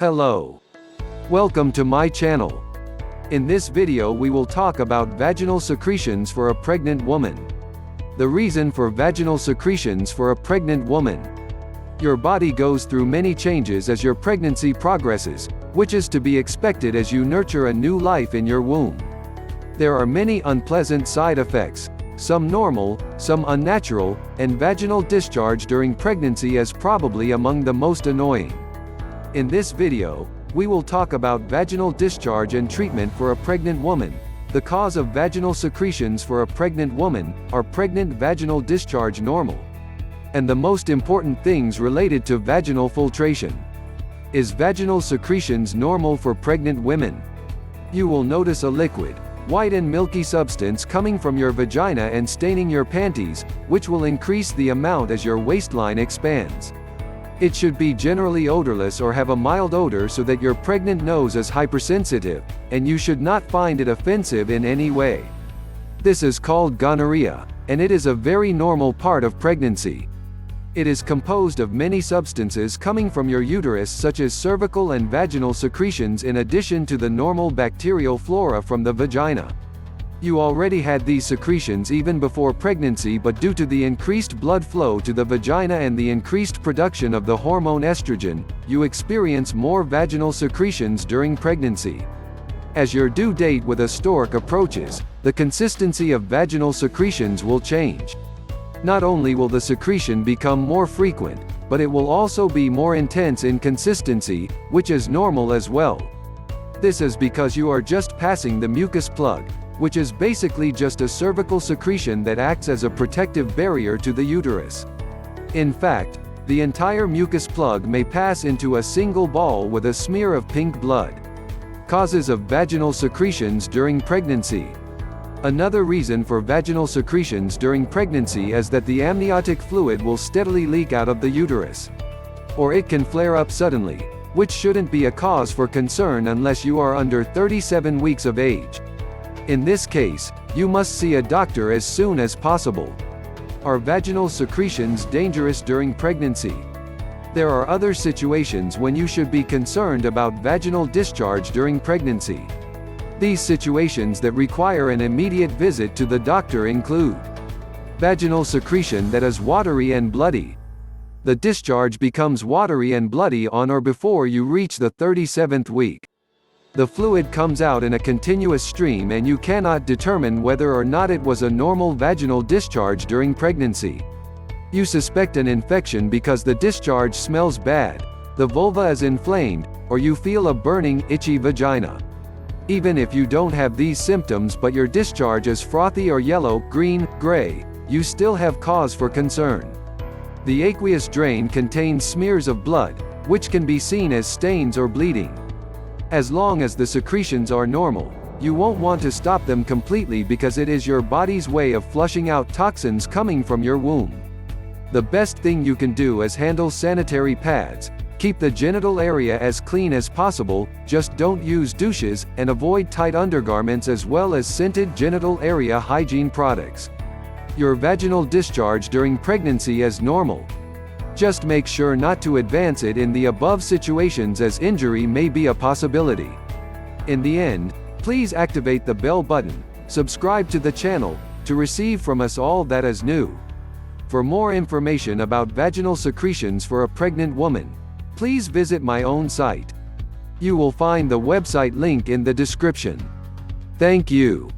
Hello. Welcome to my channel. In this video we will talk about vaginal secretions for a pregnant woman. The reason for vaginal secretions for a pregnant woman. Your body goes through many changes as your pregnancy progresses, which is to be expected as you nurture a new life in your womb. There are many unpleasant side effects, some normal, some unnatural, and vaginal discharge during pregnancy is probably among the most annoying. In this video, we will talk about vaginal discharge and treatment for a pregnant woman, the cause of vaginal secretions for a pregnant woman, are pregnant vaginal discharge normal? And the most important things related to vaginal filtration. Is vaginal secretions normal for pregnant women? You will notice a liquid, white and milky substance coming from your vagina and staining your panties, which will increase the amount as your waistline expands. It should be generally odorless or have a mild odor so that your pregnant nose is hypersensitive, and you should not find it offensive in any way. This is called gonorrhea, and it is a very normal part of pregnancy. It is composed of many substances coming from your uterus such as cervical and vaginal secretions in addition to the normal bacterial flora from the vagina. You already had these secretions even before pregnancy, but due to the increased blood flow to the vagina and the increased production of the hormone estrogen, you experience more vaginal secretions during pregnancy. As your due date with a stork approaches, the consistency of vaginal secretions will change. Not only will the secretion become more frequent, but it will also be more intense in consistency, which is normal as well. This is because you are just passing the mucus plug, which is basically just a cervical secretion that acts as a protective barrier to the uterus. In fact, the entire mucus plug may pass into a single ball with a smear of pink blood. Causes of vaginal secretions during pregnancy. Another reason for vaginal secretions during pregnancy is that the amniotic fluid will steadily leak out of the uterus. Or it can flare up suddenly, which shouldn't be a cause for concern unless you are under 37 weeks of age. In this case, you must see a doctor as soon as possible. Are vaginal secretions dangerous during pregnancy? There are other situations when you should be concerned about vaginal discharge during pregnancy. These situations that require an immediate visit to the doctor include vaginal secretion that is watery and bloody. The discharge becomes watery and bloody on or before you reach the 37th week. The fluid comes out in a continuous stream and you cannot determine whether or not it was a normal vaginal discharge during pregnancy. You suspect an infection because the discharge smells bad, the vulva is inflamed, or you feel a burning, itchy vagina. Even if you don't have these symptoms but your discharge is frothy or yellow, green, gray, you still have cause for concern. The aqueous drain contains smears of blood, which can be seen as stains or bleeding. As long as the secretions are normal, you won't want to stop them completely because it is your body's way of flushing out toxins coming from your womb. The best thing you can do is handle sanitary pads, keep the genital area as clean as possible, just don't use douches, and avoid tight undergarments as well as scented genital area hygiene products. Your vaginal discharge during pregnancy is normal. Just make sure not to advance it in the above situations as injury may be a possibility. In the end, please activate the bell button, subscribe to the channel, to receive from us all that is new. For more information about vaginal secretions for a pregnant woman, please visit my own site. You will find the website link in the description. Thank you.